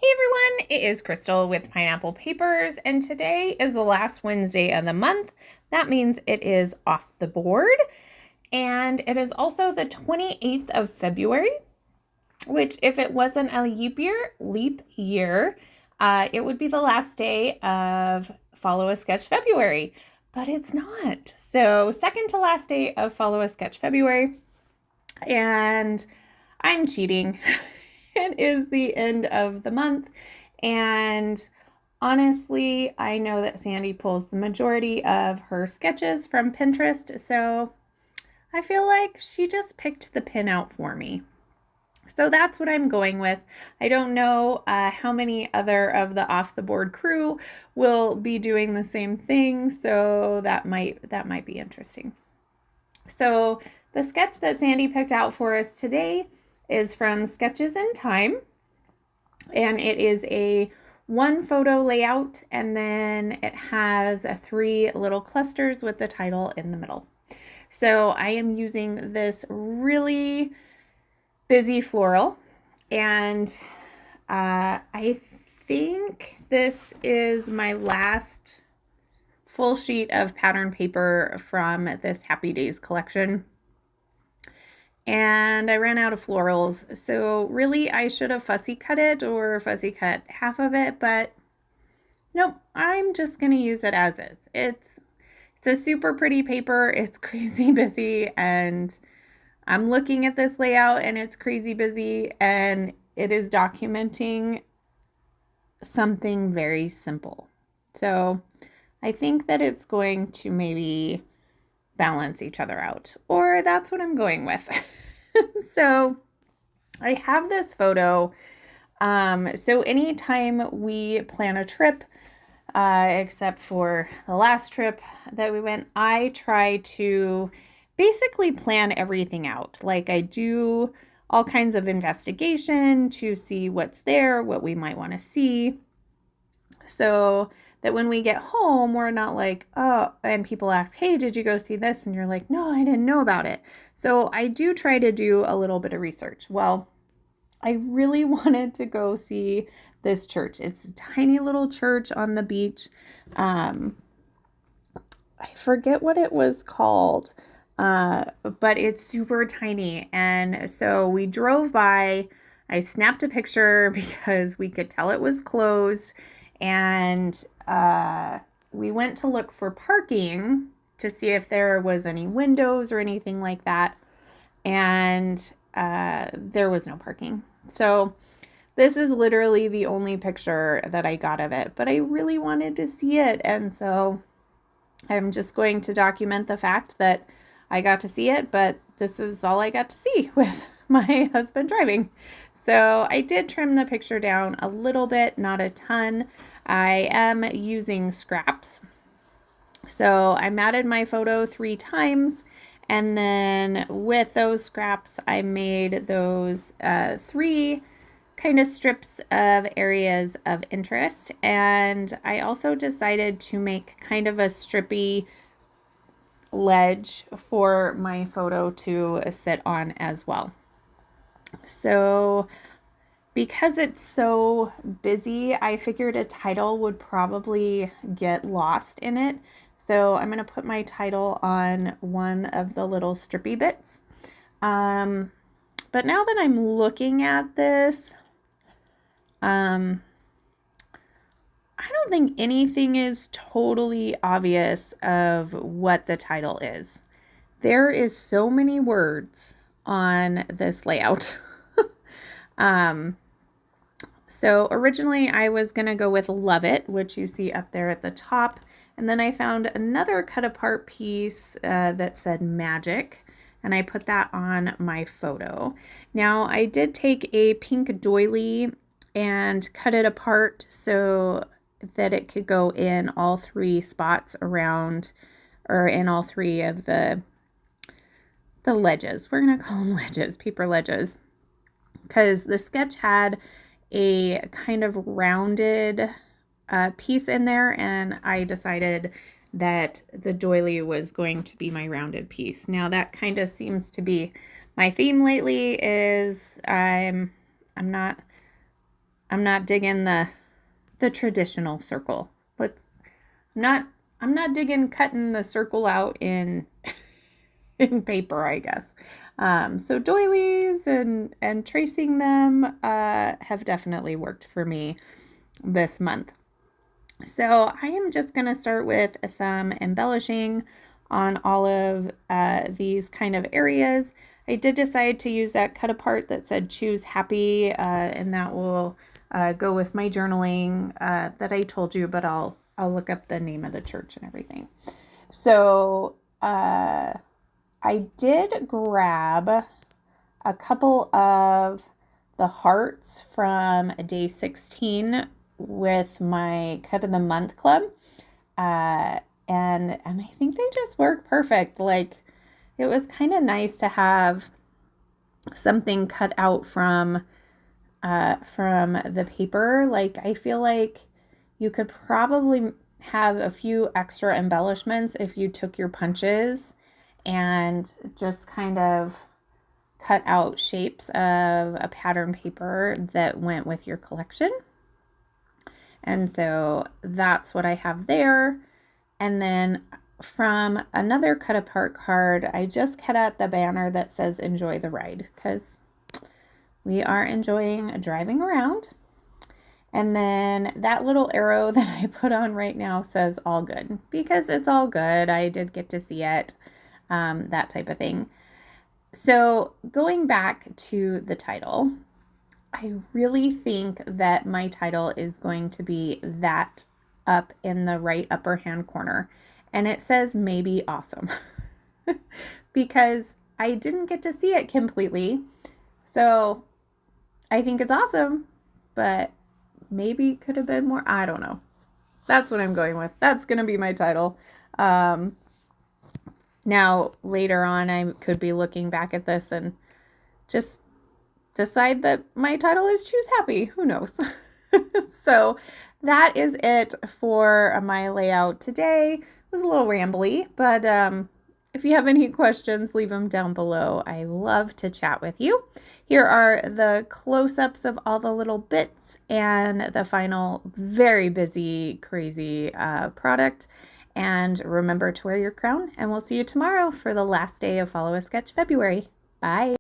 Hey everyone, it is Crystal with Pineapple Papers, and today is the last Wednesday of the month. That means it is off the board, and it is also the 28th of February, which, if it wasn't a leap year, it would be the last day of Follow a Sketch February, but it's not. So, second to last day of Follow a Sketch February, and I'm cheating. It is the end of the month, and honestly, I know that Sandy pulls the majority of her sketches from Pinterest, so I feel like she just picked the pin out for me. So that's what I'm going with. I don't know how many other of the off the board crew will be doing the same thing, so that might be interesting. So the sketch that Sandy picked out for us today is from Sketches in Time, and it is a one photo layout, and then it has three little clusters with the title in the middle. So I am using this really busy floral, and I think this is my last full sheet of pattern paper from this Happy Days collection. And I ran out of florals, so really I should have fussy cut it or fussy cut half of it, but nope, I'm just gonna use it as is. It's a super pretty paper, it's crazy busy, and I'm looking at this layout and it's crazy busy, and it is documenting something very simple. So I think that it's going to maybe balance each other out, or that's what I'm going with. So I have this photo. So anytime we plan a trip, except for the last trip that we went, I try to basically plan everything out. Like, I do all kinds of investigation to see what's there, what we might want to see, so that when we get home, we're not like, oh, and people ask, hey, did you go see this? And you're like, no, I didn't know about it. So I do try to do a little bit of research. Well, I really wanted to go see this church. It's a tiny little church on the beach. I forget what it was called, but it's super tiny. And so we drove by. I snapped a picture because we could tell it was closed. And we went to look for parking to see if there was any windows or anything like that. And there was no parking. So this is literally the only picture that I got of it, but I really wanted to see it. And so I'm just going to document the fact that I got to see it, but this is all I got to see with my husband driving. So I did trim the picture down a little bit, not a ton. I am using scraps. So I matted my photo 3 times, and then with those scraps, I made those 3 kind of strips of areas of interest. And I also decided to make kind of a strippy ledge for my photo to sit on as well. So because it's so busy, I figured a title would probably get lost in it. So I'm going to put my title on one of the little strippy bits. But now that I'm looking at this, I don't think anything is totally obvious of what the title is. There is so many words on this layout. So originally I was going to go with Love It, which you see up there at the top. And then I found another cut apart piece that said Magic, and I put that on my photo. Now I did take a pink doily and cut it apart so that it could go in all 3 spots around, or in all 3 of the ledges. We're going to call them ledges, paper ledges, because the sketch had a kind of rounded piece in there, and I decided that the doily was going to be my rounded piece. Now that kind of seems to be my theme lately, is I'm not I'm not digging the traditional circle. Let's not I'm not digging cutting the circle out in in paper, I guess. So doilies and tracing them have definitely worked for me this month. So I am just going to start with some embellishing on all of these kind of areas. I did decide to use that cut apart that said choose happy, and that will go with my journaling that I told you, but I'll look up the name of the church and everything. So I did grab a couple of the hearts from day 16 with my cut of the month club. And I think they just work perfect. Like, it was kind of nice to have something cut out from the paper. Like, I feel like you could probably have a few extra embellishments if you took your punches and just kind of cut out shapes of a pattern paper that went with your collection. And so that's what I have there. And then from another cut apart card, I just cut out the banner that says enjoy the ride, because we are enjoying driving around. And then that little arrow that I put on right now says all good, because it's all good. I did get to see it, that type of thing. So going back to the title, I really think that my title is going to be that up in the right upper hand corner. And it says maybe awesome because I didn't get to see it completely. So I think it's awesome, but maybe could have been more. I don't know. That's what I'm going with. That's going to be my title. Now, later on, I could be looking back at this and just decide that my title is Choose Happy. Who knows? So that is it for my layout today. It was a little rambly, but if you have any questions, leave them down below. I love to chat with you. Here are the close-ups of all the little bits and the final very busy, crazy product. And remember to wear your crown, and we'll see you tomorrow for the last day of Follow a Sketch February. Bye.